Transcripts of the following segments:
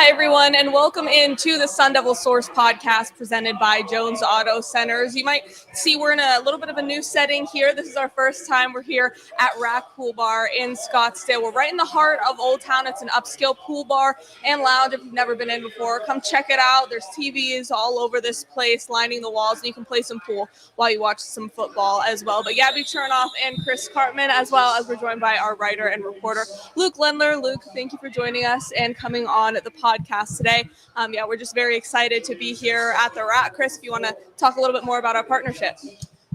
Hi, everyone, and welcome into the Sun Devil Source podcast presented by Jones Auto Centers. You might see we're in a little bit of a new setting here. This is our first time we're here at Rack Pool Bar in Scottsdale. We're right in the heart of Old Town. It's an upscale pool bar and lounge. If you've never been in before, come check it out. There's TVs all over this place lining the walls, and you can play some pool while you watch some football as well. But Gabby Chernoff and Chris Cartman, as well as we're joined by our writer and reporter, Luke Lendler. Luke, thank you for joining us and coming on the podcast today. We're just very excited to be here at the Rack. Chris, if you want to talk a little bit more about our partnership.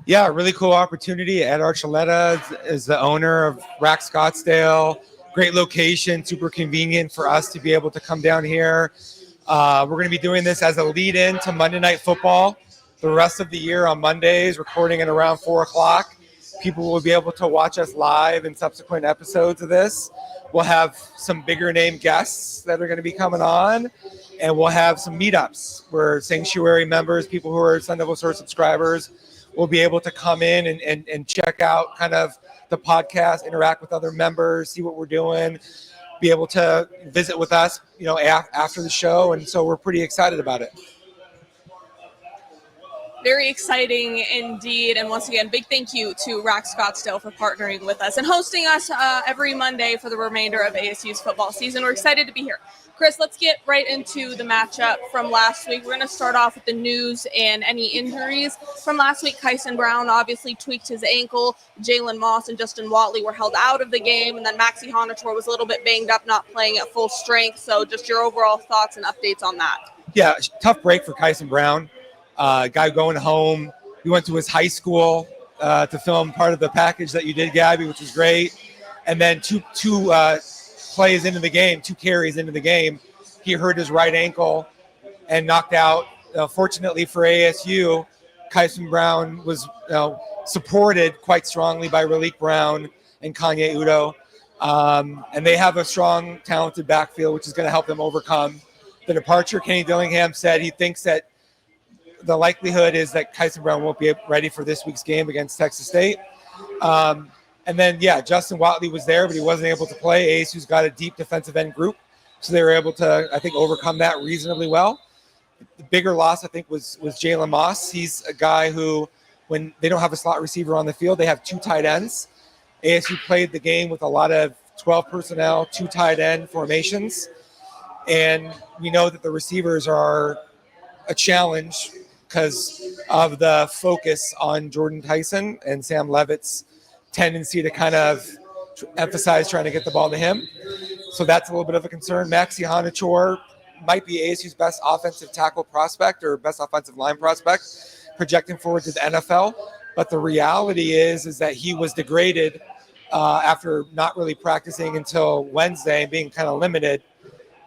Yeah, really cool opportunity. Ed Archuleta is the owner of Rack Scottsdale. Great location, super convenient for us to be able to come down here. We're going to be doing this as a lead-in to Monday Night Football. The rest of the year on Mondays, recording at around 4 o'clock. People will be able to watch us live in subsequent episodes of this. We'll have some bigger name guests that are going to be coming on, and we'll have some meetups where Sanctuary members, people who are Sun Devil Source subscribers, will be able to come in and check out kind of the podcast, interact with other members, see what we're doing, be able to visit with us, after the show. And so we're pretty excited about it. Very exciting indeed. And once again, big thank you to Rack Scottsdale for partnering with us and hosting us every Monday for the remainder of ASU's football season. We're excited to be here. Chris, let's get right into the matchup from last week. We're going to start off with the news and any injuries. From last week, Kyson Brown obviously tweaked his ankle. Jalen Moss and Justin Watley were held out of the game. And then Maxi Honator was a little bit banged up, not playing at full strength. So just your overall thoughts and updates on that. Yeah, tough break for Kyson Brown. Guy going home. We went to his high school to film part of the package that you did, Gabby, which was great. And then two plays into the game, 2 carries into the game, he hurt his right ankle and knocked out. Fortunately for ASU, Kyson Brown was supported quite strongly by Raleek Brown and Kanye Udo. And they have a strong, talented backfield, which is going to help them overcome the departure. Kenny Dillingham said he thinks that the likelihood is that Kyson Brown won't be ready for this week's game against Texas State. And then, Justin Watley was there, but he wasn't able to play. ASU's got a deep defensive end group, so they were able to, I think, overcome that reasonably well. The bigger loss, I think, was Jalen Moss. He's a guy who, when they don't have a slot receiver on the field, they have 2 tight ends. ASU played the game with a lot of 12 personnel, 2 tight end formations. And we know that the receivers are a challenge because of the focus on Jordan Tyson and Sam Leavitt's tendency to kind of emphasize trying to get the ball to him. So that's a little bit of a concern. Maxi Honator might be ASU's best offensive tackle prospect or best offensive line prospect, projecting forward to the NFL. But the reality is that he was degraded after not really practicing until Wednesday and being kind of limited.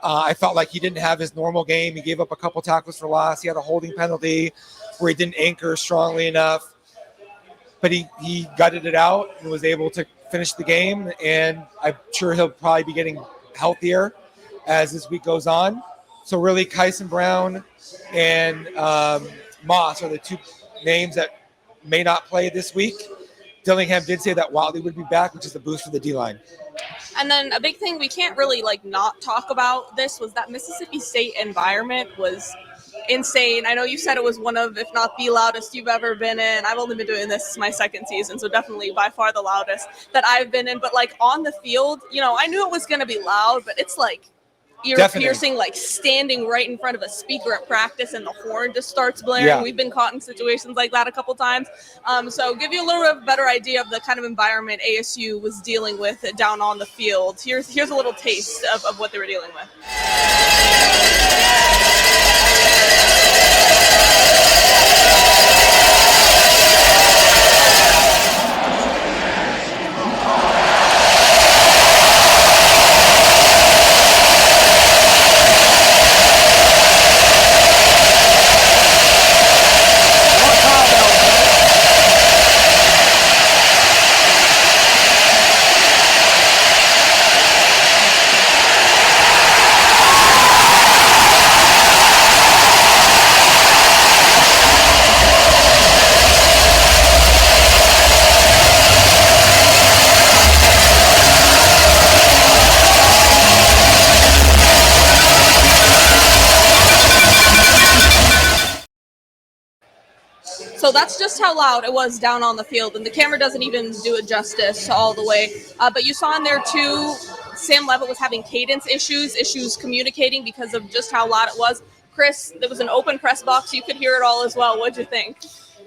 I felt like he didn't have his normal game. He gave up a couple tackles for loss. He had a holding penalty where he didn't anchor strongly enough. But he gutted it out and was able to finish the game. And I'm sure he'll probably be getting healthier as this week goes on. So really, Kyson Brown and Moss are the 2 names that may not play this week. Dillingham did say that Watley would be back, which is a boost for the D-line. And then a big thing we can't really not talk about this was that Mississippi State environment was insane. I know you said it was one of, if not the loudest you've ever been in. I've only been doing this my second season, so definitely by far the loudest that I've been in. But on the field, I knew it was going to be loud, but it's ear-piercing, standing right in front of a speaker at practice and the horn just starts blaring. Yeah. We've been caught in situations like that a couple times. So give you a little bit of a better idea of the kind of environment ASU was dealing with down on the field. Here's a little taste of what they were dealing with. So that's just how loud it was down on the field, and the camera doesn't even do it justice all the way. But you saw in there too, Sam Leavitt was having cadence issues communicating because of just how loud it was. Chris, there was an open press box. You could hear it all as well. What'd you think?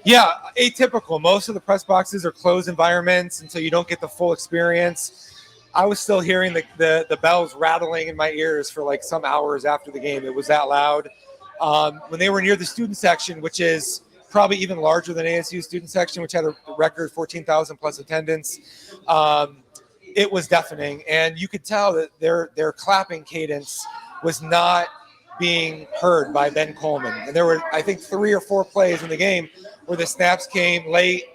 Yeah, atypical. Most of the press boxes are closed environments, and so you don't get the full experience. I was still hearing the bells rattling in my ears for like some hours after the game. It was that loud. When they were near the student section, which is probably even larger than ASU student section, which had a record 14,000 plus attendance, it was deafening. And you could tell that their clapping cadence was not being heard by Ben Coleman. And there were, I think, 3 or 4 plays in the game where the snaps came late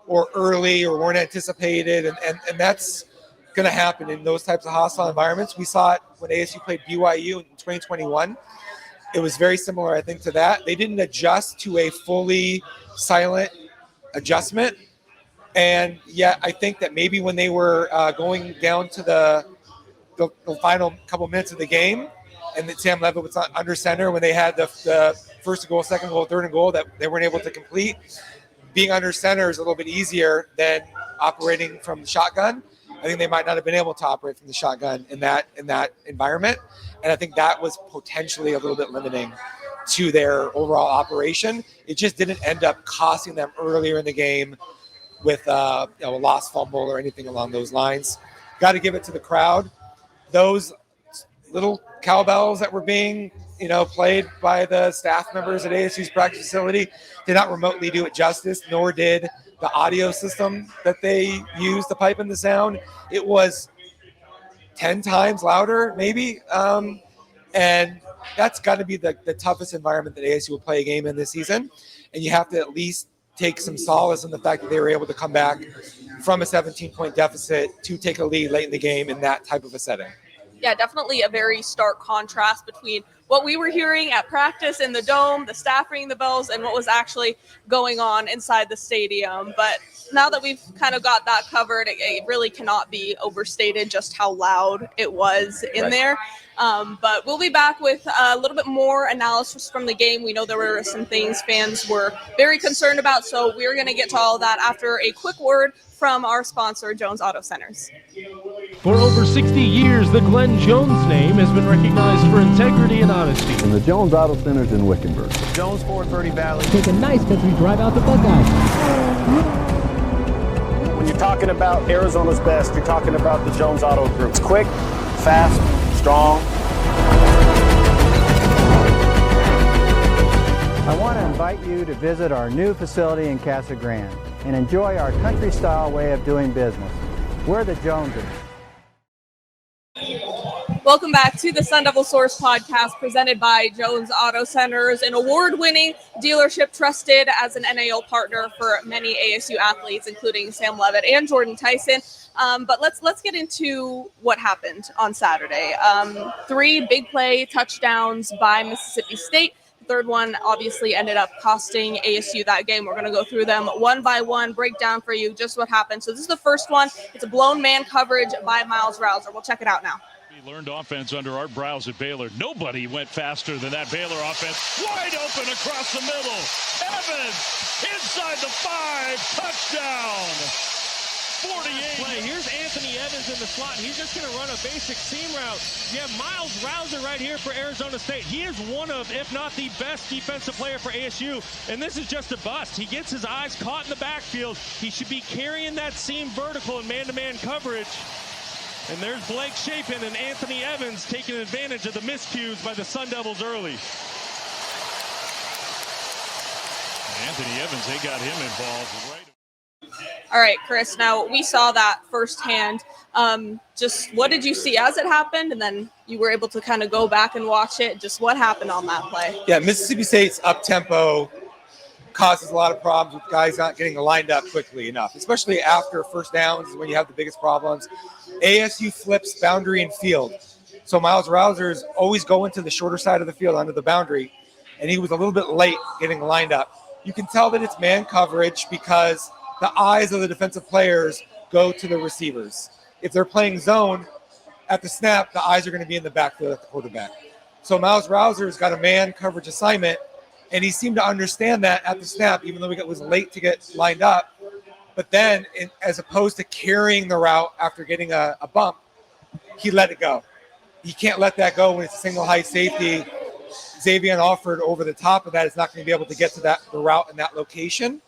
or early or weren't anticipated. And that's going to happen in those types of hostile environments. We saw it when ASU played BYU in 2021. It was very similar, I think, to that. They didn't adjust to a fully silent adjustment. And yet I think that maybe when they were going down to the final couple minutes of the game, and that Sam Leavitt was under center when they had the first goal, second goal, third and goal that they weren't able to complete, being under center is a little bit easier than operating from the shotgun. I think they might not have been able to operate from the shotgun in that environment. And I think that was potentially a little bit limiting to their overall operation. It just didn't end up costing them earlier in the game with a lost fumble or anything along those lines. Got to give it to the crowd. Those little cowbells that were being played by the staff members at ASU's practice facility did not remotely do it justice, nor did the audio system that they used to pipe in the sound. It was 10 times louder, maybe. And that's got to be the toughest environment that ASU will play a game in this season. And you have to at least take some solace in the fact that they were able to come back from a 17-point deficit to take a lead late in the game in that type of a setting. Yeah, definitely a very stark contrast between what we were hearing at practice in the dome, the staff ringing the bells, and what was actually going on inside the stadium. But now that we've kind of got that covered, it really cannot be overstated just how loud it was in there. But we'll be back with a little bit more analysis from the game. We know there were some things fans were very concerned about, so we're going to get to all of that after a quick word from our sponsor, Jones Auto Centers. For over 60 years, the Glenn Jones name has been recognized for integrity and honesty. And the Jones Auto Centers in Wickenburg. Jones 430 Valley. Take a nice country drive out to Buckeye. When you're talking about Arizona's best, you're talking about the Jones Auto Group. It's quick, fast, strong. I want to invite you to visit our new facility in Casa Grande and enjoy our country-style way of doing business. We're the Joneses. Welcome back to the Sun Devil Source podcast presented by Jones Auto Centers, an award-winning dealership trusted as an NAL partner for many ASU athletes, including Sam Leavitt and Jordan Tyson. But let's get into what happened on Saturday. 3 big play touchdowns by Mississippi State. The third one obviously ended up costing ASU that game. We're going to go through them one by one, break down for you just what happened. So this is the first one. It's a blown man coverage by Miles Rouser. We'll check it out now. We learned offense under Art Browse at Baylor. Nobody went faster than that Baylor offense. Wide open across the middle. Evans inside the 5. Touchdown. 48. Play. Here's Anthony Evans in the slot. He's just going to run a basic seam route. You have Miles Rouser right here for Arizona State. He is one of, if not the best defensive player for ASU, and this is just a bust. He gets his eyes caught in the backfield. He should be carrying that seam vertical in man-to-man coverage. And there's Blake Chapin and Anthony Evans taking advantage of the miscues by the Sun Devils early. Anthony Evans, they got him involved right. All right, Chris, now we saw that firsthand. Just what did you see as it happened? And then you were able to kind of go back and watch it. Just what happened on that play? Yeah, Mississippi State's up-tempo causes a lot of problems with guys not getting lined up quickly enough, especially after first downs is when you have the biggest problems. ASU flips boundary and field. So Miles Rouser is always going to the shorter side of the field under the boundary, and he was a little bit late getting lined up. You can tell that it's man coverage because the eyes of the defensive players go to the receivers. If they're playing zone at the snap, the eyes are going to be in the backfield at the quarterback. So Miles Rouser's got a man coverage assignment, And he seemed to understand that at the snap, even though it was late to get lined up. But then, as opposed to carrying the route after getting a bump, he let it go. You can't let that go when it's a single high safety. Xavier Alford over the top of that is not going to be able to get to the route in that location.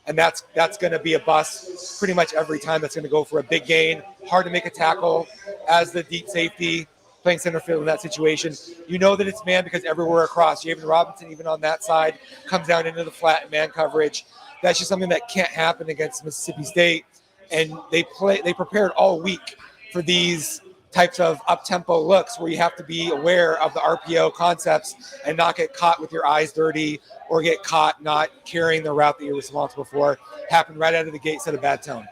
And that's going to be a bust pretty much every time. That's going to go for a big gain. Hard to make a tackle as the deep safety playing center field in that situation. You know that it's man because everywhere across, Javen Robinson, even on that side, comes down into the flat and man coverage. That's just something that can't happen against Mississippi State. And they prepared all week for these types of up-tempo looks where you have to be aware of the RPO concepts and not get caught with your eyes dirty or get caught not carrying the route that you're responsible for. Happened right out of the gate, set a bad tone.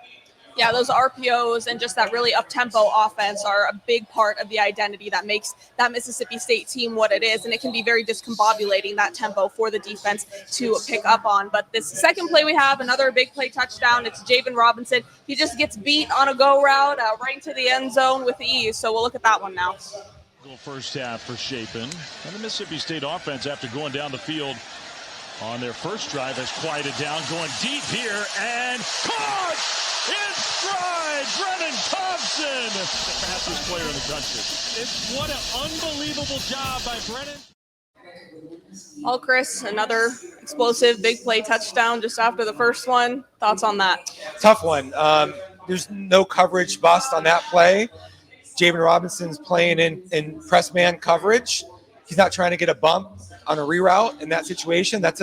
Yeah, those RPOs and just that really up-tempo offense are a big part of the identity that makes that Mississippi State team what it is, and it can be very discombobulating, that tempo for the defense to pick up on. But this second play we have, another big play touchdown. It's Javen Robinson. He just gets beat on a go route right into the end zone with ease, so we'll look at that one now. First half for Chapin. And the Mississippi State offense, after going down the field on their first drive, has quieted down, going deep here, and caught! In stride, Brennan Thompson, the fastest player in the country. What an unbelievable job by Brennan. Well, Chris, another explosive big play touchdown just after the first one. Thoughts on that? Tough one. There's no coverage bust on that play. Javen Robinson's playing in press man coverage. He's not trying to get a bump on a reroute in that situation. That's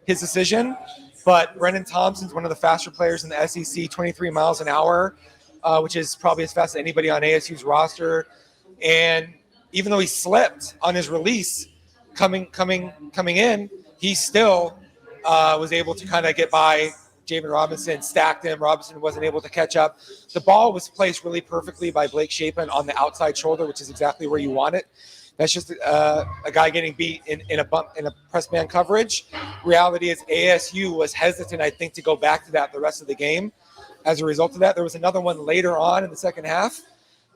his decision. But Brennan Thompson's one of the faster players in the SEC, 23 miles an hour, which is probably as fast as anybody on ASU's roster. And even though he slipped on his release coming in, he still was able to kind of get by Javen Robinson, stacked him. Robinson wasn't able to catch up. The ball was placed really perfectly by Blake Chapin on the outside shoulder, which is exactly where you want it. That's just a guy getting beat in a bump in a press man coverage. Reality is ASU was hesitant, I think, to go back to that the rest of the game. As a result of that, there was another one later on in the second half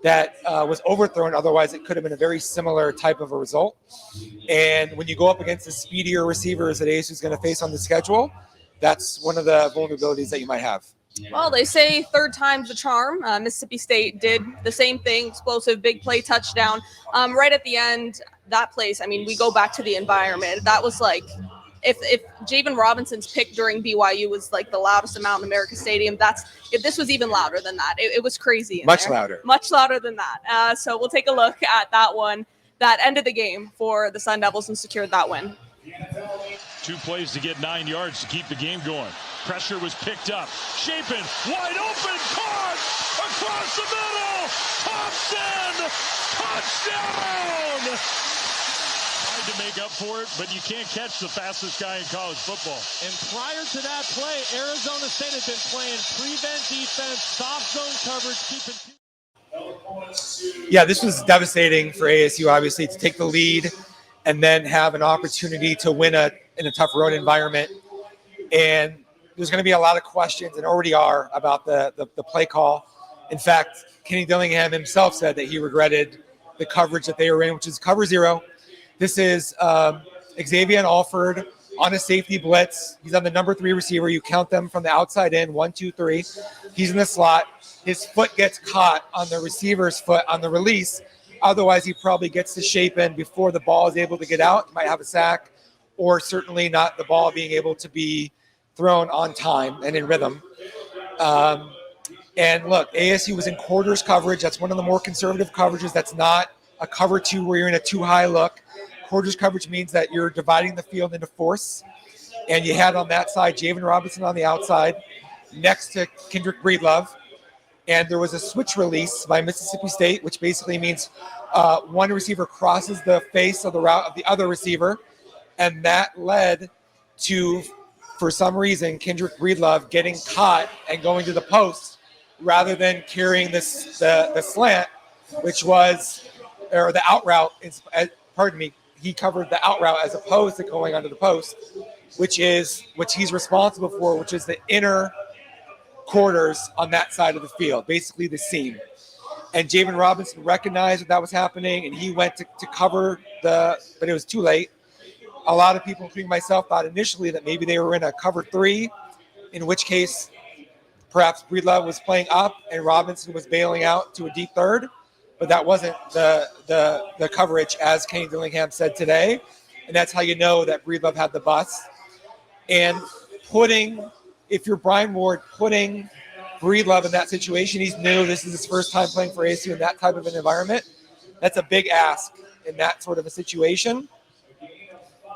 that was overthrown. Otherwise, it could have been a very similar type of a result. And when you go up against the speedier receivers that ASU is going to face on the schedule, that's one of the vulnerabilities that you might have. Well, they say third time's the charm. Mississippi State did the same thing, explosive big play touchdown. Right at the end, that place, I mean, we go back to the environment. That was like, if Javen Robinson's pick during BYU was like the loudest amount in America Stadium, if this was even louder than that. It was crazy. Much louder. Much louder than that. So we'll take a look at that one. That ended the game for the Sun Devils and secured that win. 2 plays to get 9 yards to keep the game going. Pressure was picked up. Chapin, wide open, caught across the middle. Thompson, touchdown! Tried to make up for it, but you can't catch the fastest guy in college football. And prior to that play, Arizona State had been playing prevent defense, soft zone coverage, keeping. Yeah, this was devastating for ASU, obviously, to take the lead and then have an opportunity to win in a tough road environment. And there's going to be a lot of questions, and already are, about the play call. In fact, Kenny Dillingham himself said that he regretted the coverage that they were in, which is cover 0. This is Xavier Alford on a safety blitz. He's on the number 3 receiver. You count them from the outside in, 1, 2, 3. He's in the slot. His foot gets caught on the receiver's foot on the release. Otherwise, he probably gets to Chapin before the ball is able to get out. He might have a sack, or certainly not the ball being able to be thrown on time and in rhythm. And look, ASU was in quarters coverage. That's one of the more conservative coverages. That's not a cover 2 where you're in a too high look. Quarters coverage means that you're dividing the field into force. And you had on that side Javen Robinson on the outside next to Kendrick Breedlove. And there was a switch release by Mississippi State, which basically means one receiver crosses the face of the route of the other receiver. And that led to, for some reason, Kendrick Breedlove getting caught and going to the post rather than carrying the slant, which was, or the out route, he covered the out route as opposed to going onto the post, which he's responsible for, which is the inner quarters on that side of the field, basically the seam. And Javen Robinson recognized that was happening, and he went to cover but it was too late. a lot of people, including myself, thought initially that maybe they were in a cover 3, in which case perhaps Breedlove was playing up and Robinson was bailing out to a deep third, but that wasn't the coverage, as Kenny Dillingham said today, and that's how you know that Breedlove had the bust. And if you're Brian Ward, putting Breedlove in that situation, he's new, this is his first time playing for ASU in that type of an environment, that's a big ask in that sort of a situation.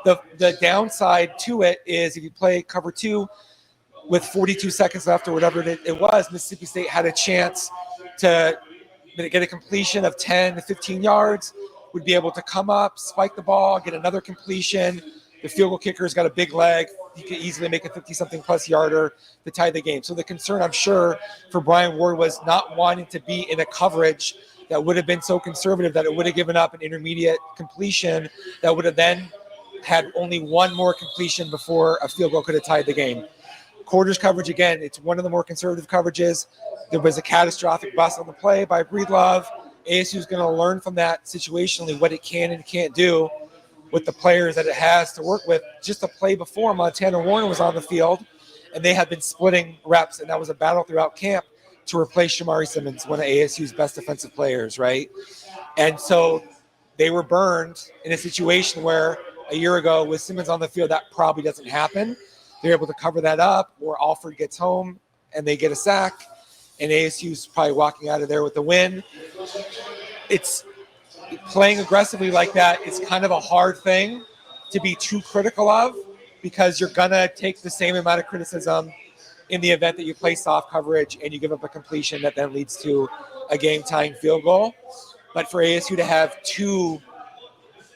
The downside to it is if you play cover 2 with 42 seconds left or whatever it was, Mississippi State had a chance to get a completion of 10 to 15 yards, would be able to come up, spike the ball, get another completion. The field goal kicker's got a big leg. He could easily make a 50-something plus yarder to tie the game. So the concern, I'm sure, for Brian Ward was not wanting to be in a coverage that would have been so conservative that it would have given up an intermediate completion that would have then had only one more completion before a field goal could have tied the game. Quarters coverage, again, it's one of the more conservative coverages. There was a catastrophic bust on the play by Breedlove. ASU is going to learn from that situationally what it can and can't do with the players that it has to work with. Just a play before, Montana Warner was on the field, and they had been splitting reps, and that was a battle throughout camp to replace Shamari Simmons, one of ASU's best defensive players, right? And so they were burned in a situation where a year ago with Simmons on the field, that probably doesn't happen. They're able to cover that up, or Alford gets home and they get a sack, and ASU's probably walking out of there with the win. It's playing aggressively like that is kind of a hard thing to be too critical of, because you're going to take the same amount of criticism in the event that you play soft coverage and you give up a completion that then leads to a game-tying field goal. But for ASU to have 2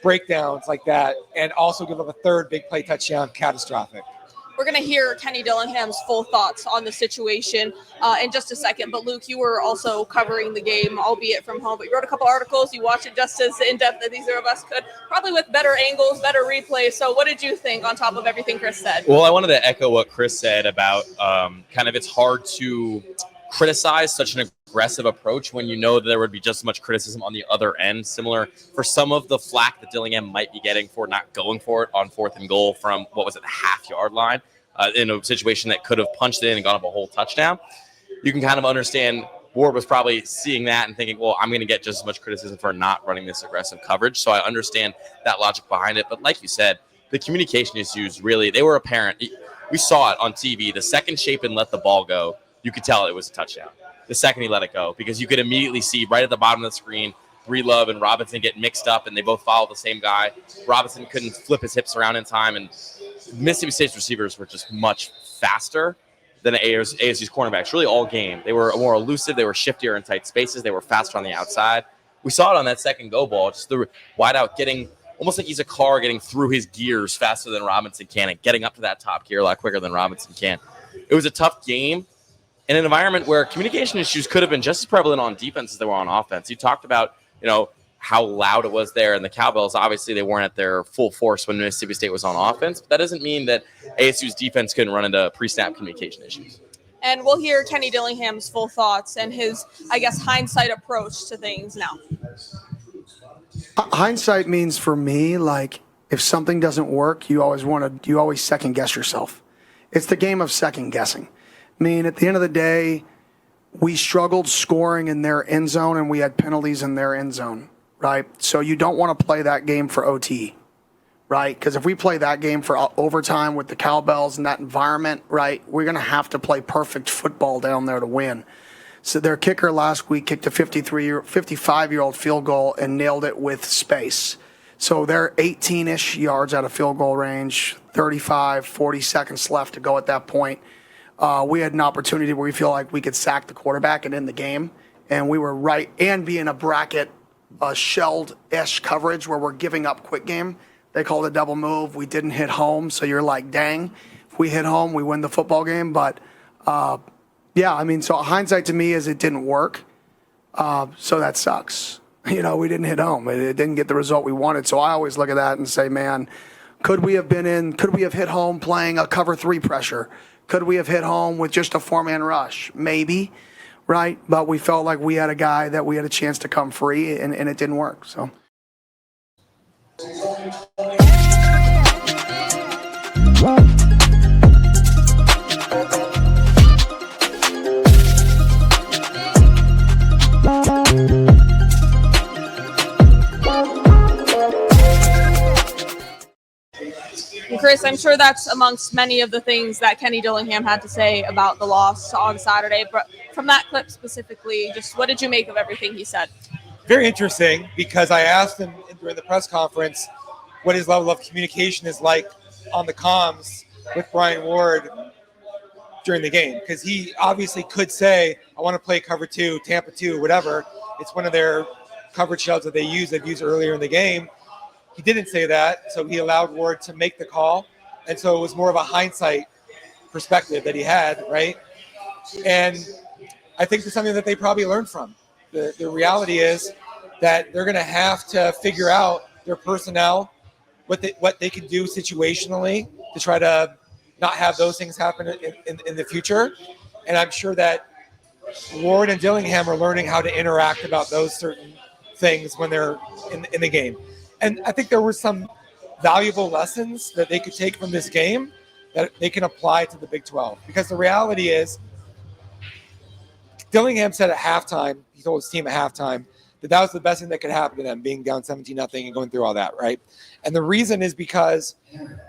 breakdowns like that and also give up a third big play touchdown, catastrophic. We're going to hear Kenny Dillingham's full thoughts on the situation in just a second. But, Luke, you were also covering the game, albeit from home. But you wrote a couple articles. You watched it just as in-depth as either of us could, probably with better angles, better replays. So what did you think on top of everything Chris said? Well, I wanted to echo what Chris said about kind of it's hard to criticize such an aggressive approach when you know that there would be just as much criticism on the other end. Similar for some of the flack that Dillingham might be getting for not going for it on 4th and goal from, what was it, the half-yard line in a situation that could have punched it in and gone up a whole touchdown. You can kind of understand Ward was probably seeing that and thinking, well, I'm going to get just as much criticism for not running this aggressive coverage. So I understand that logic behind it. But like you said, the communication issues really, they were apparent. We saw it on TV. The second Chapin let the ball go, you could tell it was a touchdown. The second he let it go, because you could immediately see right at the bottom of the screen, Breedlove and Robinson get mixed up, and they both follow the same guy. Robinson couldn't flip his hips around in time, and Mississippi State's receivers were just much faster than ASU's cornerbacks, really all game. They were more elusive. They were shiftier in tight spaces. They were faster on the outside. We saw it on that second go ball, just the wide out getting almost like he's a car getting through his gears faster than Robinson can and getting up to that top gear a lot quicker than Robinson can. It was a tough game in an environment where communication issues could have been just as prevalent on defense as they were on offense. You talked about, how loud it was there, and the Cowbells, obviously they weren't at their full force when Mississippi State was on offense, but that doesn't mean that ASU's defense couldn't run into pre-snap communication issues. And we'll hear Kenny Dillingham's full thoughts and his, hindsight approach to things now. Hindsight means for me, like, if something doesn't work, you always second guess yourself. It's the game of second guessing. I mean, at the end of the day, we struggled scoring in their end zone and we had penalties in their end zone, right? So you don't want to play that game for OT, right? Because if we play that game for overtime with the Cowbells in that environment, right, we're going to have to play perfect football down there to win. So their kicker last week kicked a 55-year-old field goal and nailed it with space. So they're 18-ish yards out of field goal range, 35, 40 seconds left to go at that point. We had an opportunity where we feel like we could sack the quarterback and end the game. And we were right, and be in a bracket, shelled-ish coverage where we're giving up quick game. They called a double move. We didn't hit home. So you're like, dang, if we hit home, we win the football game. But, so hindsight to me is it didn't work. So that sucks. We didn't hit home. It didn't get the result we wanted. So I always look at that and say, man, could we have hit home playing a cover 3 pressure? Could we have hit home with just a 4-man rush? Maybe, right? But we felt like we had a guy that we had a chance to come free, and it didn't work. So. Chris, I'm sure that's amongst many of the things that Kenny Dillingham had to say about the loss on Saturday. But from that clip specifically, just what did you make of everything he said? Very interesting, because I asked him during the press conference what his level of communication is like on the comms with Brian Ward during the game, because he obviously could say, I want to play cover 2, Tampa 2, whatever. It's one of their coverage shells that they've used earlier in the game. He didn't say that, so he allowed Ward to make the call. And so it was more of a hindsight perspective that he had, right? And I think that's something that they probably learned from. The reality is that they're going to have to figure out their personnel, what they can do situationally to try to not have those things happen in the future. And I'm sure that Ward and Dillingham are learning how to interact about those certain things when they're in the game. And I think there were some valuable lessons that they could take from this game that they can apply to the Big 12. Because the reality is, Dillingham said at halftime, he told his team at halftime, that was the best thing that could happen to them, being down 17-0 and going through all that, right? And the reason is because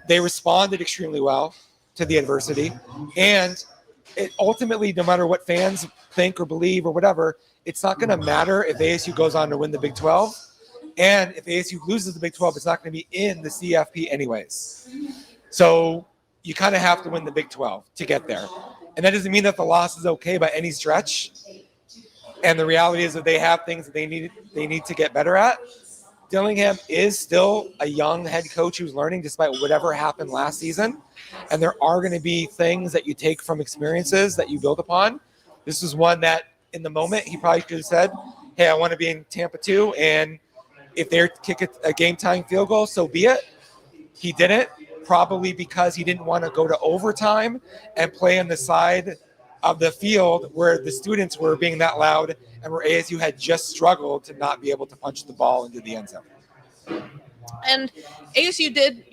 they responded extremely well to the adversity. And it ultimately, no matter what fans think or believe or whatever, it's not going to matter if ASU goes on to win the Big 12. And if ASU loses the Big 12, it's not going to be in the CFP anyways. So you kind of have to win the Big 12 to get there. And that doesn't mean that the loss is okay by any stretch. And the reality is that they have things that they need to get better at. Dillingham is still a young head coach who's learning despite whatever happened last season. And there are going to be things that you take from experiences that you build upon. This is one that in the moment he probably could have said, hey, I want to be in Tampa 2. And if they kick a game-tying field goal, so be it. He didn't, probably because he didn't want to go to overtime and play on the side of the field where the students were being that loud and where ASU had just struggled to not be able to punch the ball into the end zone. And ASU did,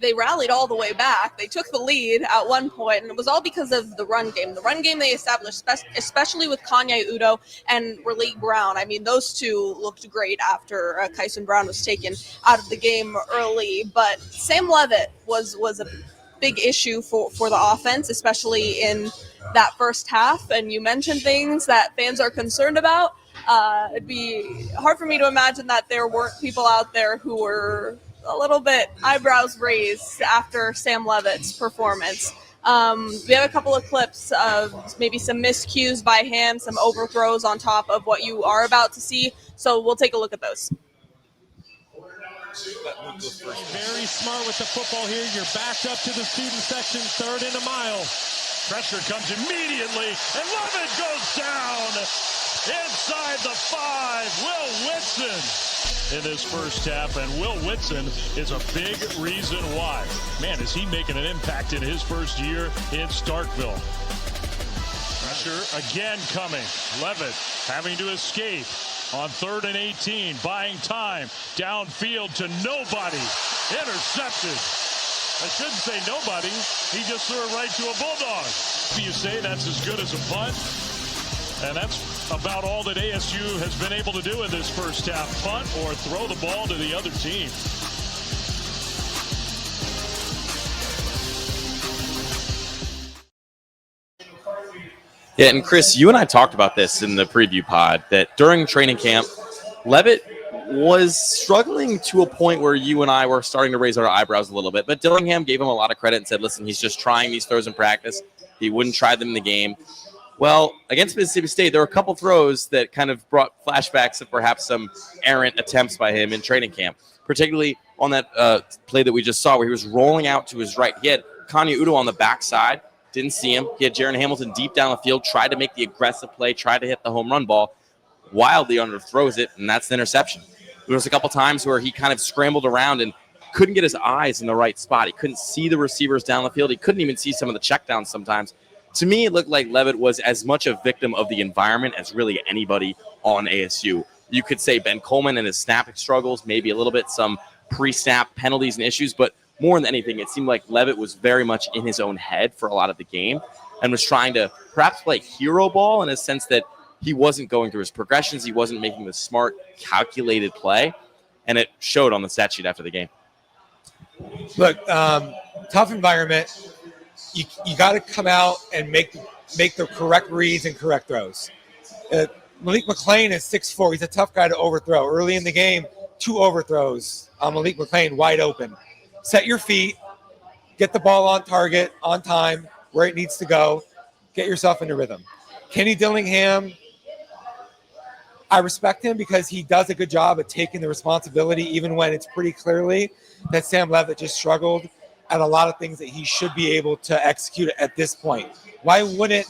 they rallied all the way back. They took the lead at one point, and it was all because of the run game. The run game they established, especially with Kanye Udo and Raleigh Brown. I mean, those two looked great after Kyson Brown was taken out of the game early. But Sam Leavitt was a big issue for the offense, especially in that first half. And you mentioned things that fans are concerned about. It'd be hard for me to imagine that there weren't people out there who were a little bit eyebrows raised after Sam Leavitt's performance. We have a couple of clips of maybe some miscues by him, some overthrows on top of what you are about to see. So we'll take a look at those. Very smart with the football here. You're backed up to the student section, 3rd and a mile. Pressure comes immediately, and Leavitt goes down. Inside the 5, Will Whitson in this first half, and Will Whitson is a big reason why. Man, is he making an impact in his first year in Starkville. Pressure again coming. Leavitt having to escape on 3rd and 18, buying time downfield to nobody. Intercepted. I shouldn't say nobody. He just threw it right to a Bulldog. You say that's as good as a punt? And that's about all that ASU has been able to do in this first half. Punt or throw the ball to the other team. Yeah, and Chris, you and I talked about this in the preview pod, that during training camp, Leavitt was struggling to a point where you and I were starting to raise our eyebrows a little bit. But Dillingham gave him a lot of credit and said, listen, he's just trying these throws in practice. He wouldn't try them in the game. Well, against Mississippi State, there were a couple throws that kind of brought flashbacks of perhaps some errant attempts by him in training camp, particularly on that play that we just saw where he was rolling out to his right. He had Kanye Udo on the backside, didn't see him. He had Jaron Hamilton deep down the field, tried to make the aggressive play, tried to hit the home run ball, wildly underthrows it, and that's the interception. There was a couple times where he kind of scrambled around and couldn't get his eyes in the right spot. He couldn't see the receivers down the field. He couldn't even see some of the checkdowns sometimes. To me, it looked like Leavitt was as much a victim of the environment as really anybody on ASU. You could say Ben Coleman and his snapping struggles, maybe a little bit some pre-snap penalties and issues, but more than anything, it seemed like Leavitt was very much in his own head for a lot of the game and was trying to perhaps play hero ball in a sense that he wasn't going through his progressions. He wasn't making the smart, calculated play, and it showed on the stat sheet after the game. Look, tough environment. You got to come out and make the correct reads and correct throws. Malik McClain is 6'4". He's a tough guy to overthrow. Early in the game, 2 overthrows on Malik McClain wide open. Set your feet, get the ball on target, on time, where it needs to go, get yourself into rhythm. Kenny Dillingham, I respect him because he does a good job at taking the responsibility, even when it's pretty clearly that Sam Leavitt just struggled at a lot of things that he should be able to execute at this point. Why wouldn't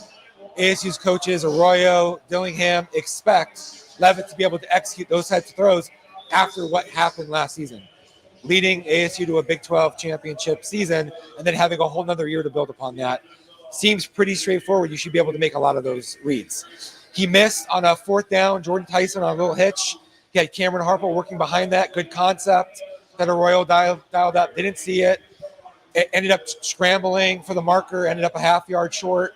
ASU's coaches, Arroyo, Dillingham, expect Leavitt to be able to execute those types of throws after what happened last season? Leading ASU to a Big 12 championship season and then having a whole nother year to build upon that seems pretty straightforward. You should be able to make a lot of those reads. He missed on a 4th down, Jordan Tyson on a little hitch. He had Cameron Harper working behind that. Good concept that Arroyo dialed up. Didn't see it. It ended up scrambling for the marker, ended up a half yard short.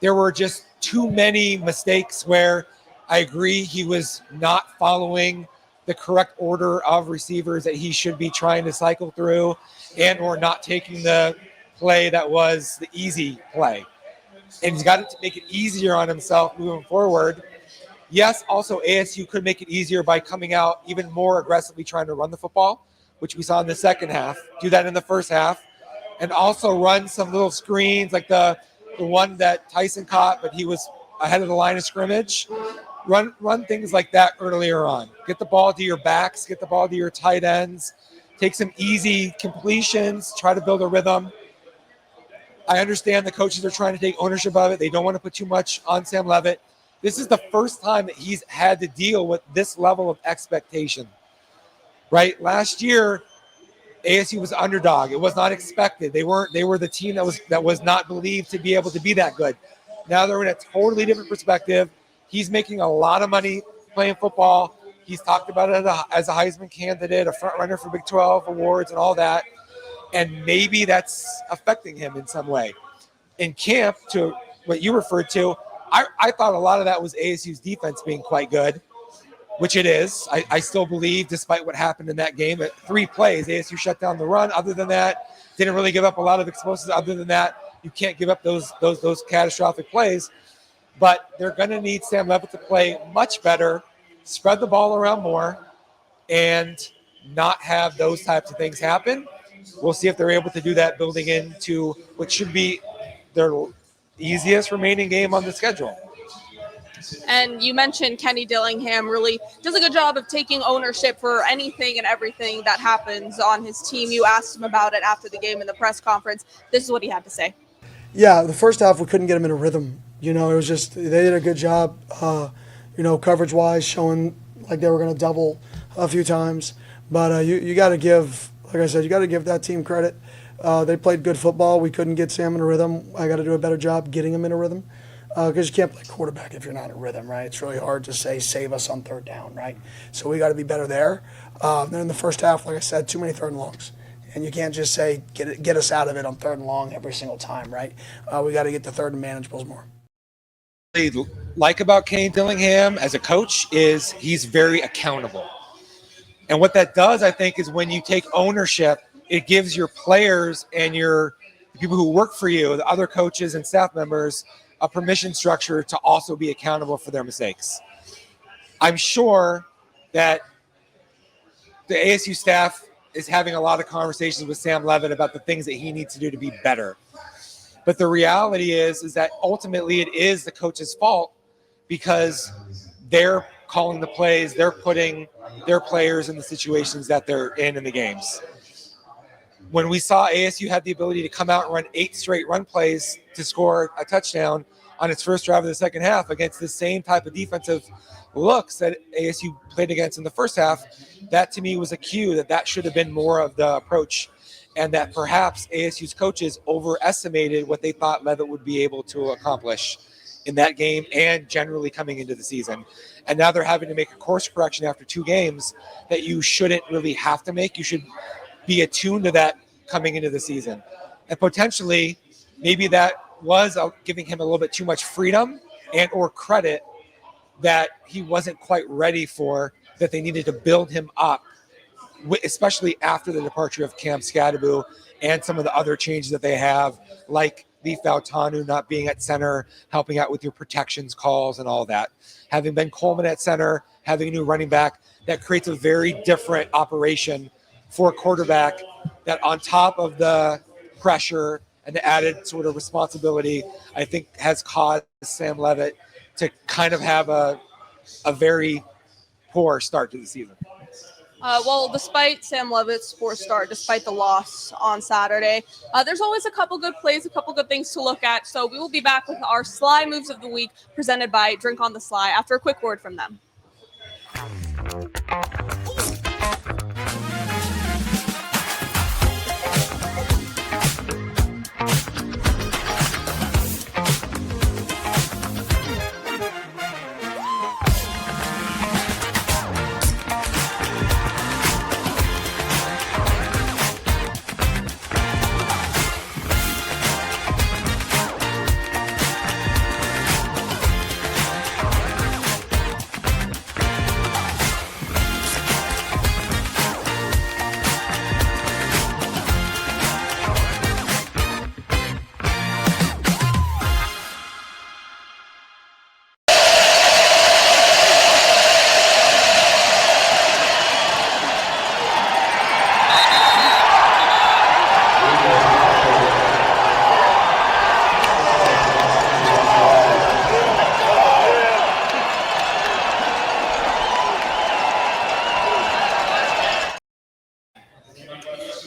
There were just too many mistakes where I agree he was not following the correct order of receivers that he should be trying to cycle through and or not taking the play that was the easy play. And he's got to make it easier on himself moving forward. Yes, also ASU could make it easier by coming out even more aggressively trying to run the football, which we saw in the second half. Do that in the first half. And also run some little screens like the one that Tyson caught, but he was ahead of the line of scrimmage. Run things like that earlier on. Get the ball to your backs, get the ball to your tight ends, take some easy completions, try to build a rhythm. I understand the coaches are trying to take ownership of it. They don't want to put too much on Sam Leavitt. This is the first time that he's had to deal with this level of expectation, right? Last year, ASU was underdog. It was not expected. They were the team that was not believed to be able to be that good. Now they're in a totally different perspective. He's making a lot of money playing football. He's talked about it as a Heisman candidate, a front runner for Big 12 awards and all that. And maybe that's affecting him in some way. In camp, to what you referred to, I thought a lot of that was ASU's defense being quite good, which it is. I still believe, despite what happened in that game, at 3 plays, ASU shut down the run. Other than that, didn't really give up a lot of explosives. Other than that, you can't give up those catastrophic plays. But they're going to need Sam Leavitt to play much better, spread the ball around more, and not have those types of things happen. We'll see if they're able to do that building into what should be their easiest remaining game on the schedule. And you mentioned Kenny Dillingham really does a good job of taking ownership for anything and everything that happens on his team. You asked him about it after the game in the press conference. This is what he had to say. Yeah, the first half we couldn't get him in a rhythm. It was just they did a good job, coverage-wise, showing like they were going to double a few times. But you got to give, like I said, you got to give that team credit. They played good football. We couldn't get Sam in a rhythm. I got to do a better job getting him in a rhythm because you can't play quarterback if you're not in a rhythm, right? It's really hard to say save us on 3rd down, right? So we got to be better there. Then in the first half, like I said, too many 3rd and longs. And you can't just say get us out of it on 3rd and long every single time, right? We got to get the 3rd and manageables more. Like about Kenny Dillingham as a coach is he's very accountable. And what that does, I think, is when you take ownership, it gives your players and the people who work for you, the other coaches and staff members, a permission structure to also be accountable for their mistakes. I'm sure that the ASU staff is having a lot of conversations with Sam Leavitt about the things that he needs to do to be better. But the reality is that ultimately it is the coach's fault because they're calling the plays, they're putting their players in the situations that they're in the games. When we saw ASU had the ability to come out and run 8 straight run plays to score a touchdown on its first drive of the second half against the same type of defensive looks that ASU played against in the first half, that to me was a cue that should have been more of the approach, and that perhaps ASU's coaches overestimated what they thought Leavitt would be able to accomplish in that game and generally coming into the season. And now they're having to make a course correction after 2 games that you shouldn't really have to make. You should be attuned to that coming into the season. And potentially, maybe that was giving him a little bit too much freedom and or credit that he wasn't quite ready for, that they needed to build him up especially after the departure of Cam Scadaboo and some of the other changes that they have, like Leaf Valtanu not being at center, helping out with your protections calls and all that. Having Ben Coleman at center, having a new running back, that creates a very different operation for a quarterback that on top of the pressure and the added sort of responsibility, I think has caused Sam Leavitt to kind of have a very poor start to the season. Well, despite Sam Leavitt's poor start, despite the loss on Saturday, there's always a couple good plays, a couple good things to look at. So we will be back with our Sly Moves of the Week presented by Drink on the Sly after a quick word from them.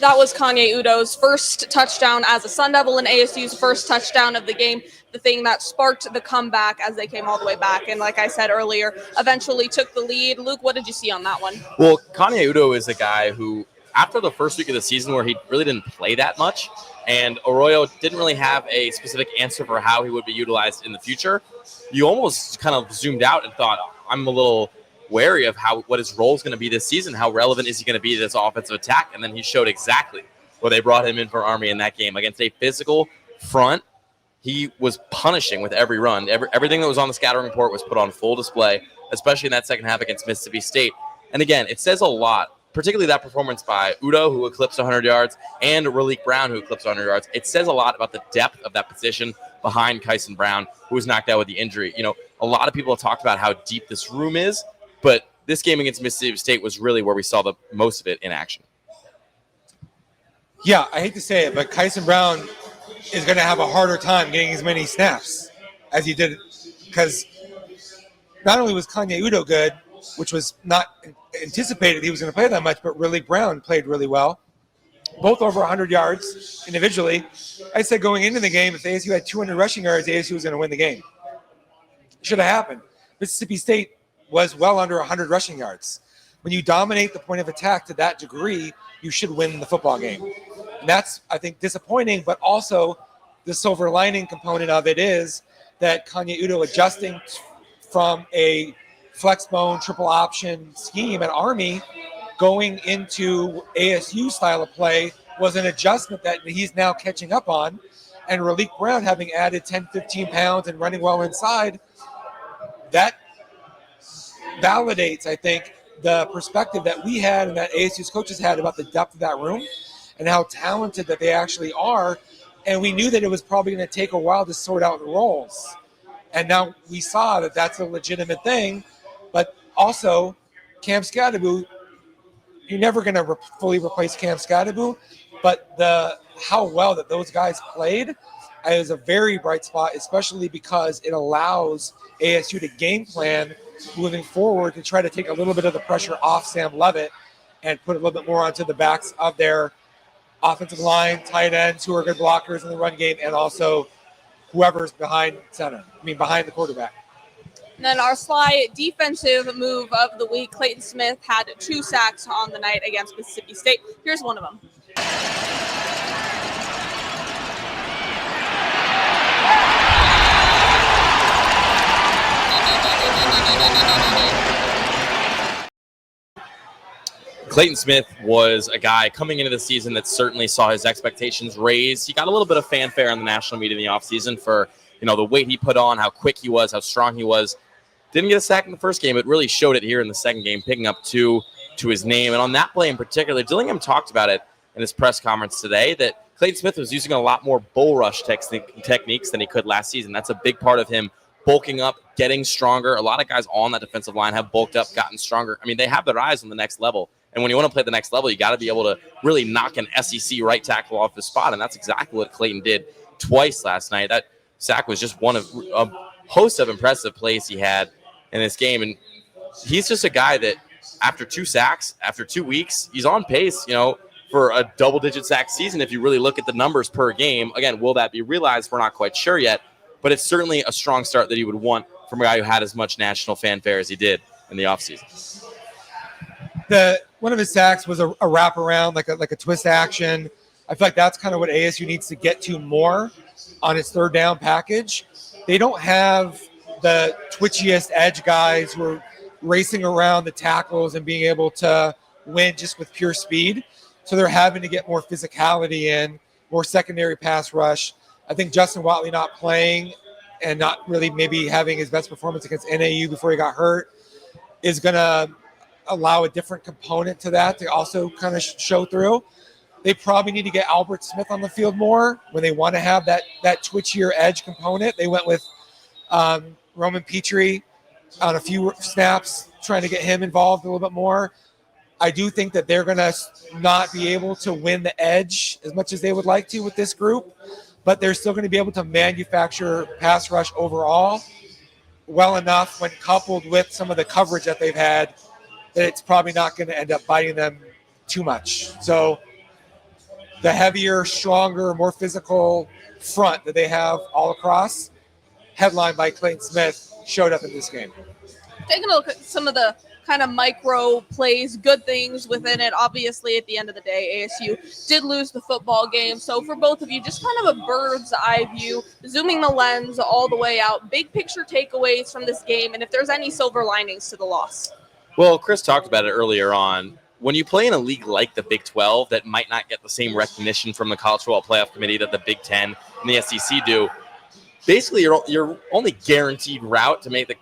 That was Kanye Udo's first touchdown as a Sun Devil and ASU's first touchdown of the game, the thing that sparked the comeback as they came all the way back. And like I said earlier, eventually took the lead. Luke, what did you see on that one? Well, Kanye Udo is a guy who, after the first week of the season where he really didn't play that much, and Arroyo didn't really have a specific answer for how he would be utilized in the future, you almost kind of zoomed out and thought, I'm a little wary of what his role is going to be this season. How relevant is he going to be to this offensive attack? And then he showed exactly what they brought him in for Army in that game against a physical front. He was punishing with every run. Everything that was on the scouting report was put on full display, especially in that second half against Mississippi State. And again, it says a lot, particularly that performance by Udo, who eclipsed 100 yards, and Raleek Brown, who eclipsed 100 yards. It says a lot about the depth of that position behind Kyson Brown, who was knocked out with the injury. You know, a lot of people have talked about how deep this room is, but this game against Mississippi State was really where we saw the most of it in action. Yeah, I hate to say it, but Kyson Brown is going to have a harder time getting as many snaps as he did, because not only was Kanye Udo good, which was not anticipated he was going to play that much, but Raleek Brown played really well. Both over 100 yards individually. I said going into the game, if ASU had 200 rushing yards, ASU was going to win the game. Should have happened. Mississippi State was well under 100 rushing yards. When you dominate the point of attack to that degree, you should win the football game. And that's, I think, disappointing, but also the silver lining component of it is that Kanye Udo adjusting from a flex bone triple option scheme at Army going into ASU style of play was an adjustment that he's now catching up on. And Raleek Brown having added 10, 15 pounds and running well inside, that validates, I think, the perspective that we had and that ASU's coaches had about the depth of that room and how talented that they actually are. And we knew that it was probably going to take a while to sort out the roles. And now we saw that that's a legitimate thing. But also, Cam Scadaboo, you're never going to fully replace Cam Scadaboo. But how well that those guys played is a very bright spot, especially because it allows ASU to game plan moving forward to try to take a little bit of the pressure off Sam Leavitt and put a little bit more onto the backs of their offensive line, tight ends who are good blockers in the run game, and also whoever's behind the quarterback. And then our Sly defensive move of the week, Clayton Smith had 2 sacks on the night against Mississippi State. Here's one of them. Clayton Smith was a guy coming into the season that certainly saw his expectations raised. He got a little bit of fanfare in the national media in the offseason for, the weight he put on, how quick he was, how strong he was. Didn't get a sack in the first game. It really showed it here in the second game, picking up two to his name. And on that play in particular, Dillingham talked about it in his press conference today, that Clayton Smith was using a lot more bull rush techniques than he could last season. That's a big part of him bulking up, getting stronger. A lot of guys on that defensive line have bulked up, gotten stronger. I mean, they have their eyes on the next level. And when you want to play the next level, you got to be able to really knock an SEC right tackle off the spot. And that's exactly what Clayton did twice last night. That sack was just one of a host of impressive plays he had in this game. And he's just a guy that after 2 sacks, after 2 weeks, he's on pace, for a double-digit sack season if you really look at the numbers per game. Again, will that be realized? We're not quite sure yet. But it's certainly a strong start that he would want from a guy who had as much national fanfare as he did in the offseason. One of his sacks was a wraparound, like a twist action. I feel like that's kind of what ASU needs to get to more on its third down package. They don't have the twitchiest edge guys who are racing around the tackles and being able to win just with pure speed. So they're having to get more physicality in, more secondary pass rush. I think Justin Watley not playing and not really maybe having his best performance against NAU before he got hurt is going to allow a different component to that to also kind of show through. They probably need to get Albert Smith on the field more when they want to have that twitchier edge component. They went with Roman Petrie on a few snaps, trying to get him involved a little bit more. I do think that they're going to not be able to win the edge as much as they would like to with this group, but they're still going to be able to manufacture pass rush overall well enough when coupled with some of the coverage that they've had that it's probably not going to end up biting them too much. So the heavier, stronger, more physical front that they have all across, headlined by Clayton Smith, showed up in this game. Taking a look at some of the kind of micro plays, good things within it. Obviously, at the end of the day, ASU did lose the football game. So for both of you, just kind of a bird's eye view, zooming the lens all the way out, big picture takeaways from this game, and if there's any silver linings to the loss. Well, Chris talked about it earlier on. When you play in a league like the Big 12 that might not get the same recognition from the College Football Playoff Committee that the Big 10 and the SEC do, basically your only guaranteed route to make the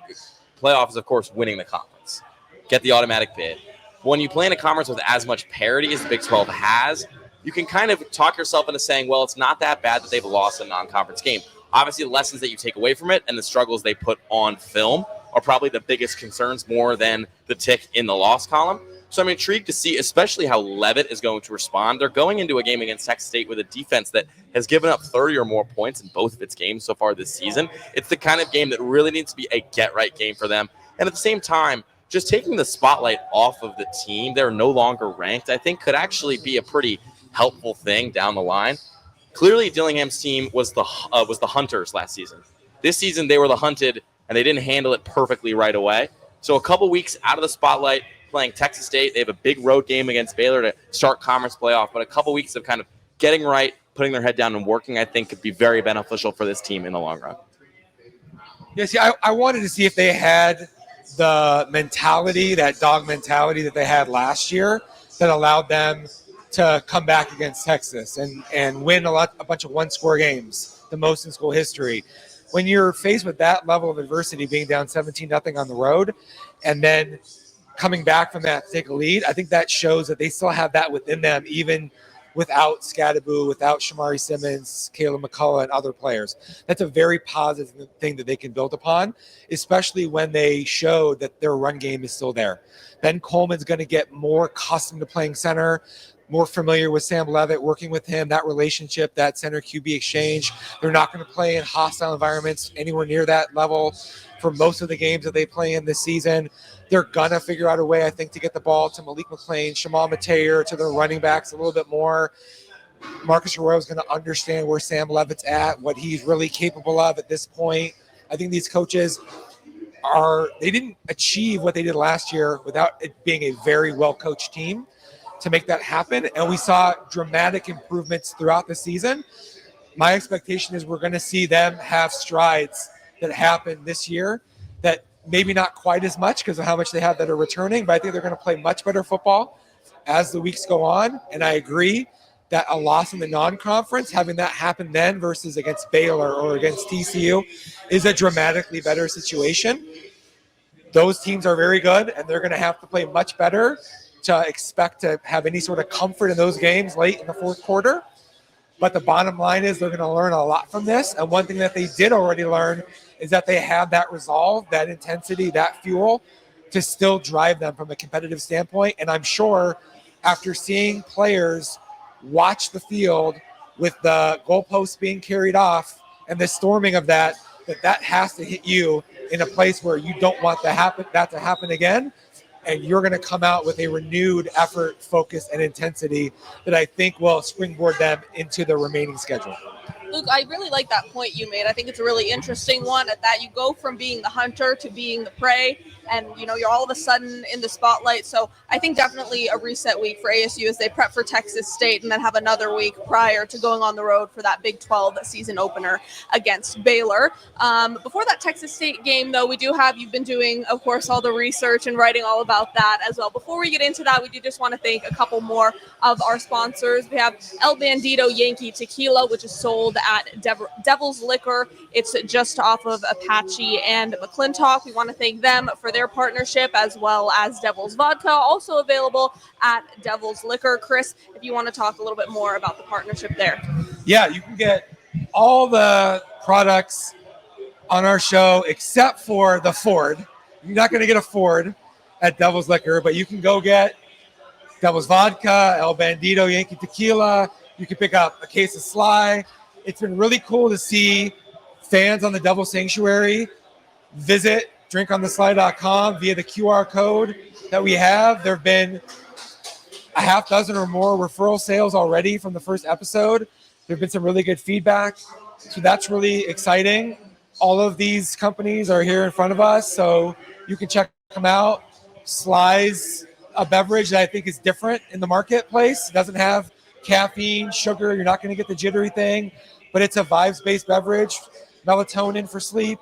playoff is, of course, winning the conference. Get the automatic bid. When you play in a conference with as much parity as the Big 12 has, you can kind of talk yourself into saying, well, it's not that bad that they've lost a non-conference game. Obviously, the lessons that you take away from it and the struggles they put on film are probably the biggest concerns more than the tick in the loss column. So I'm intrigued to see especially how Leavitt is going to respond. They're going into a game against Texas State with a defense that has given up 30 or more points in both of its games so far this season. It's the kind of game that really needs to be a get-right game for them. And at the same time, just taking the spotlight off of the team, they're no longer ranked, I think could actually be a pretty helpful thing down the line. Clearly, Dillingham's team was the hunters last season. This season, they were the hunted, and they didn't handle it perfectly right away. So a couple weeks out of the spotlight, playing Texas State. They have a big road game against Baylor to start conference playoff, but a couple weeks of kind of getting right, putting their head down and working, I think could be very beneficial for this team in the long run. Yeah, see, I wanted to see if they had the mentality, that dog mentality that they had last year that allowed them to come back against Texas and win a bunch of one-score games, the most in school history. When you're faced with that level of adversity, being down 17-0 on the road, and then coming back from that to take a lead, I think that shows that they still have that within them, even without Scadaboo, without Shamari Simmons, Caleb McCullough, and other players. That's a very positive thing that they can build upon, especially when they showed that their run game is still there. Ben Coleman's going to get more accustomed to playing center, more familiar with Sam Leavitt, working with him, that relationship, that center QB exchange. They're not going to play in hostile environments anywhere near that level for most of the games that they play in this season. They're going to figure out a way, I think, to get the ball to Malik McClain, Shamal Mateer, to their running backs a little bit more. Marcus Arroyo is going to understand where Sam Leavitt's at, what he's really capable of at this point. I think these coaches they didn't achieve what they did last year without it being a very well-coached team to make that happen. And we saw dramatic improvements throughout the season. My expectation is we're going to see them have strides that happen this year that maybe not quite as much because of how much they have that are returning, but I think they're going to play much better football as the weeks go on. And I agree that a loss in the non-conference, having that happen then versus against Baylor or against TCU is a dramatically better situation. Those teams are very good, and they're going to have to play much better to expect to have any sort of comfort in those games late in the fourth quarter. But the bottom line is they're going to learn a lot from this. And one thing that they did already learn is that they have that resolve, that intensity, that fuel to still drive them from a competitive standpoint. And I'm sure after seeing players watch the field with the goalposts being carried off and the storming of that has to hit you in a place where you don't want that to happen again. And you're going to come out with a renewed effort, focus, and intensity that I think will springboard them into the remaining schedule. Luke, I really like that point you made. I think it's a really interesting one at that you go from being the hunter to being the prey, and you're all of a sudden in the spotlight. So I think definitely a reset week for ASU as they prep for Texas State and then have another week prior to going on the road for that Big 12 season opener against Baylor. Before that Texas State game, though, you've been doing, of course, all the research and writing all about that as well. Before we get into that, we do just want to thank a couple more of our sponsors. We have El Bandito Yankee Tequila, which is sold at Devil's Liquor. It's just off of Apache and McClintock. We want to thank them for their partnership, as well as Devil's Vodka, also available at Devil's Liquor. Chris, if you want to talk a little bit more about the partnership there. Yeah, you can get all the products on our show except for the Ford. You're not going to get a Ford at Devil's Liquor, but you can go get Devil's Vodka, El Bandito Yankee Tequila. You can pick up a case of Sly. It's been really cool to see fans on the Devil Sanctuary visit drinkonthesly.com via the QR code that we have. There have been a half dozen or more referral sales already from the first episode. There have been some really good feedback. So that's really exciting. All of these companies are here in front of us, so you can check them out. Sly's a beverage that I think is different in the marketplace. It doesn't have caffeine, sugar. You're not going to get the jittery thing, but it's a vibes-based beverage, melatonin for sleep.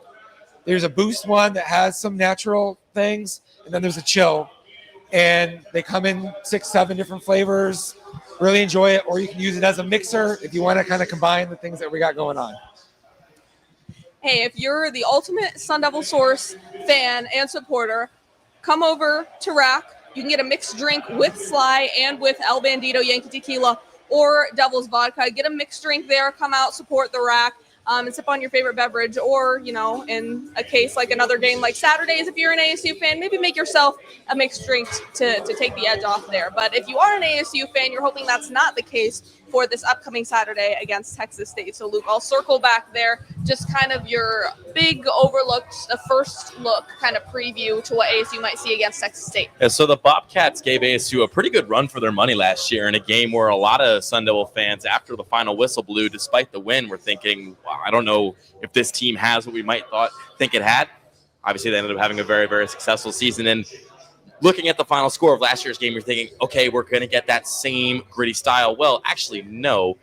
There's a boost one that has some natural things, and then there's a chill. And they come in 6-7 different flavors. Really enjoy it, or you can use it as a mixer if you want to kind of combine the things that we got going on. Hey, if you're the ultimate Sun Devil Source fan and supporter, come over to Rack. You can get a mixed drink with Sly and with El Bandito Yankee Tequila or Devil's Vodka. Get a mixed drink there. Come out, support the Rack, and sip on your favorite beverage. Or, in a case like another game like Saturdays, if you're an ASU fan, maybe make yourself a mixed drink to take the edge off there. But if you are an ASU fan, you're hoping that's not the case for this upcoming Saturday against Texas State. So, Luke, I'll circle back there. Just kind of your big overlooked, the first look kind of preview to what ASU might see against Texas State. Yeah, so the Bobcats gave ASU a pretty good run for their money last year in a game where a lot of Sun Devil fans, after the final whistle blew, despite the win, were thinking, wow, I don't know if this team has what we might think it had. Obviously, they ended up having a very, very successful season. And looking at the final score of last year's game, you're thinking, okay, we're going to get that same gritty style. Well, actually, no.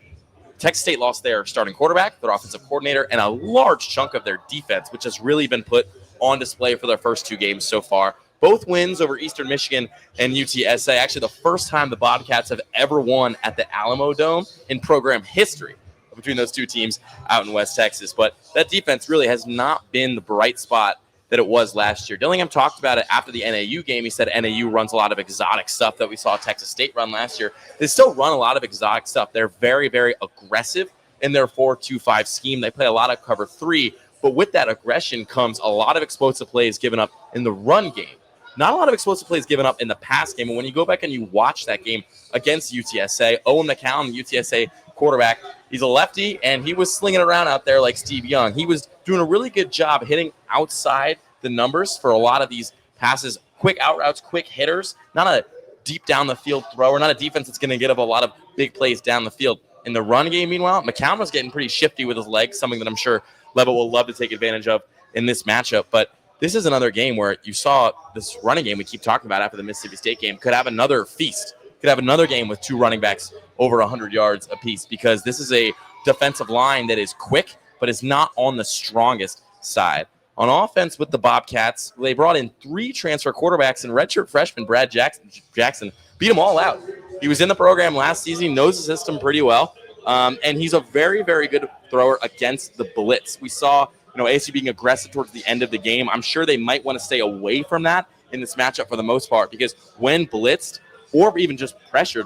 Texas State lost their starting quarterback, their offensive coordinator, and a large chunk of their defense, which has really been put on display for their first two games so far. Both wins over Eastern Michigan and UTSA. Actually, the first time the Bobcats have ever won at the Alamo Dome in program history between those two teams out in West Texas. But that defense really has not been the bright spot that it was last year. Dillingham talked about it after the NAU game. He said NAU runs a lot of exotic stuff that we saw Texas State run last year. They still run a lot of exotic stuff. They're very, very aggressive in their 4-2-5 scheme. They play a lot of cover 3, but with that aggression comes a lot of explosive plays given up in the run game. Not a lot of explosive plays given up in the pass game. And when you go back and you watch that game against UTSA, Owen McCown, the UTSA quarterback, he's a lefty, and he was slinging around out there like Steve Young. He was doing a really good job hitting outside the numbers for a lot of these passes, quick out routes, quick hitters, not a deep down the field thrower, not a defense that's going to get up a lot of big plays down the field. In the run game, meanwhile, McCown was getting pretty shifty with his legs, something that I'm sure Leavitt will love to take advantage of in this matchup. But this is another game where you saw this running game we keep talking about after the Mississippi State game could have another feast, could have another game with two running backs over 100 yards apiece, because this is a defensive line that is quick but is not on the strongest side. On offense with the Bobcats, they brought in 3 transfer quarterbacks, and redshirt freshman Brad Jackson beat them all out. He was in the program last season, he knows the system pretty well, and he's a very, very good thrower against the blitz. We saw ASU being aggressive towards the end of the game. I'm sure they might want to stay away from that in this matchup for the most part, because when blitzed, or even just pressured.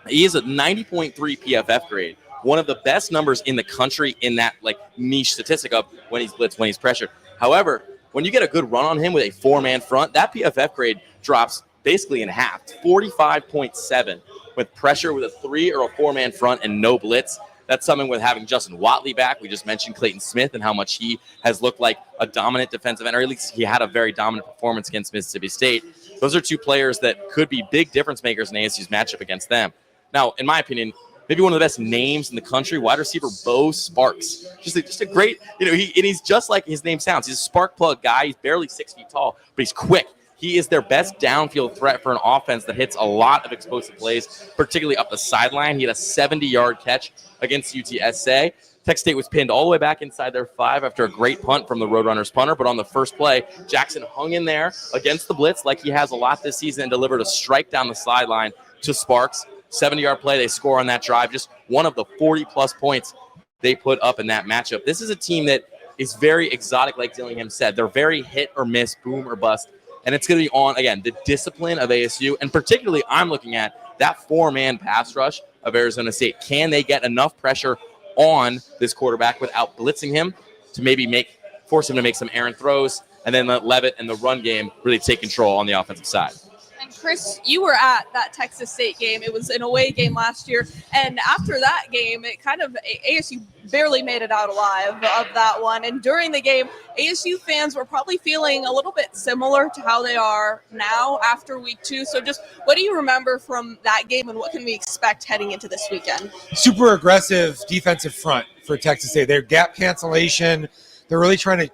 He is a 90.3 PFF grade, one of the best numbers in the country in that like niche statistic of when he's blitzed, when he's pressured. However, when you get a good run on him with a 4-man front, that PFF grade drops basically in half, 45.7 with pressure with a 3 or a 4-man front and no blitz. That's something with having Justin Watley back. We just mentioned Clayton Smith and how much he has looked like a dominant defensive end, or at least he had a very dominant performance against Mississippi State. Those are two players that could be big difference makers in ASU's matchup against them. Now, in my opinion, maybe one of the best names in the country, wide receiver Bo Sparks. Just a great, he's just like his name sounds. He's a spark plug guy. He's barely 6 feet tall, but he's quick. He is their best downfield threat for an offense that hits a lot of explosive plays, particularly up the sideline. He had a 70-yard catch against UTSA. Texas State was pinned all the way back inside their 5 after a great punt from the Roadrunners punter, but on the first play, Jackson hung in there against the blitz like he has a lot this season and delivered a strike down the sideline to Sparks. 70-yard play, they score on that drive, just one of the 40-plus points they put up in that matchup. This is a team that is very exotic, like Dillingham said. They're very hit or miss, boom or bust. And it's going to be on, again, the discipline of ASU. And particularly, I'm looking at that 4-man pass rush of Arizona State. Can they get enough pressure on this quarterback without blitzing him to maybe force him to make some errant throws, and then let Leavitt and the run game really take control on the offensive side? And Chris, you were at that Texas State game. It was an away game last year. And after that game, it kind of, ASU barely made it out alive of that one. And during the game, ASU fans were probably feeling a little bit similar to how they are now after week 2. So just what do you remember from that game, and what can we expect heading into this weekend? Super aggressive defensive front for Texas State. Their gap cancellation, they're really trying to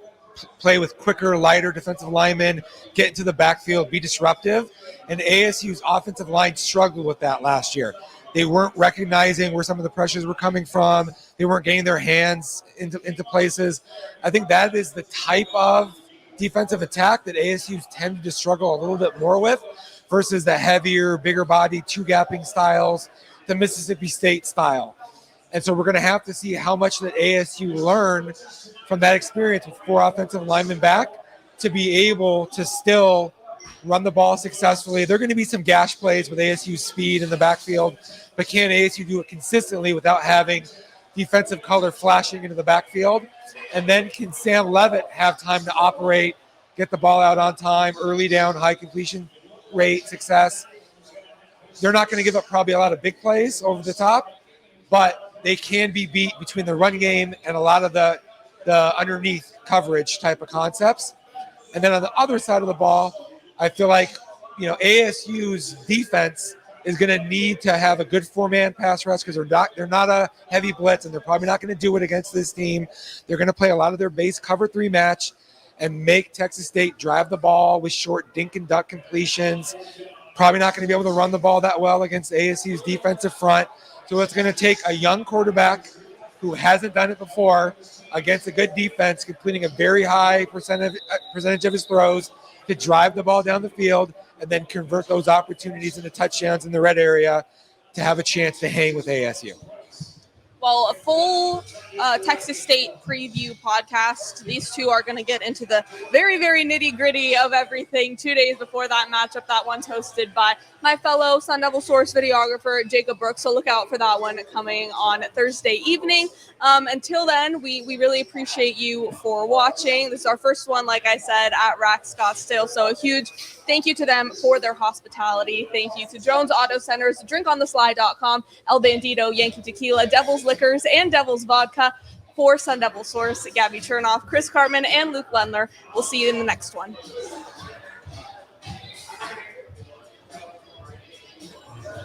play with quicker, lighter defensive linemen, get into the backfield, be disruptive. And ASU's offensive line struggled with that last year. They weren't recognizing where some of the pressures were coming from. They weren't getting their hands into places. I think that is the type of defensive attack that ASU's tended to struggle a little bit more with versus the heavier, bigger body, 2-gapping styles, the Mississippi State style. And so we're going to have to see how much that ASU learned from that experience with 4 offensive linemen back to be able to still run the ball successfully. There are going to be some gash plays with ASU speed in the backfield, but can ASU do it consistently without having defensive color flashing into the backfield? And then can Sam Leavitt have time to operate, get the ball out on time, early down, high completion rate, success? They're not going to give up probably a lot of big plays over the top, but they can be beat between the run game and a lot of the underneath coverage type of concepts. And then on the other side of the ball, I feel like, ASU's defense is going to need to have a good 4-man pass rush because they're not a heavy blitz, and they're probably not going to do it against this team. They're going to play a lot of their base cover 3 match and make Texas State drive the ball with short dink and duck completions. Probably not going to be able to run the ball that well against ASU's defensive front. So it's going to take a young quarterback who hasn't done it before against a good defense, completing a very high percentage of his throws to drive the ball down the field and then convert those opportunities into touchdowns in the red area to have a chance to hang with ASU. Well, a full Texas State preview podcast. These two are going to get into the very, very nitty-gritty of everything 2 days before that matchup. That one's hosted by my fellow Sun Devil Source videographer, Jacob Brooks. So look out for that one coming on Thursday evening. Until then, we really appreciate you for watching. This is our first one, like I said, at Rack Scottsdale. So a huge thank you to them for their hospitality. Thank you to Jones Auto Centers, drinkontheslide.com, El Bandito, Yankee Tequila, Devil's Liquors, and Devil's Vodka. For Sun Devil Source, Gabby Chernoff, Chris Cartman, and Luke Lendler. We'll see you in the next one.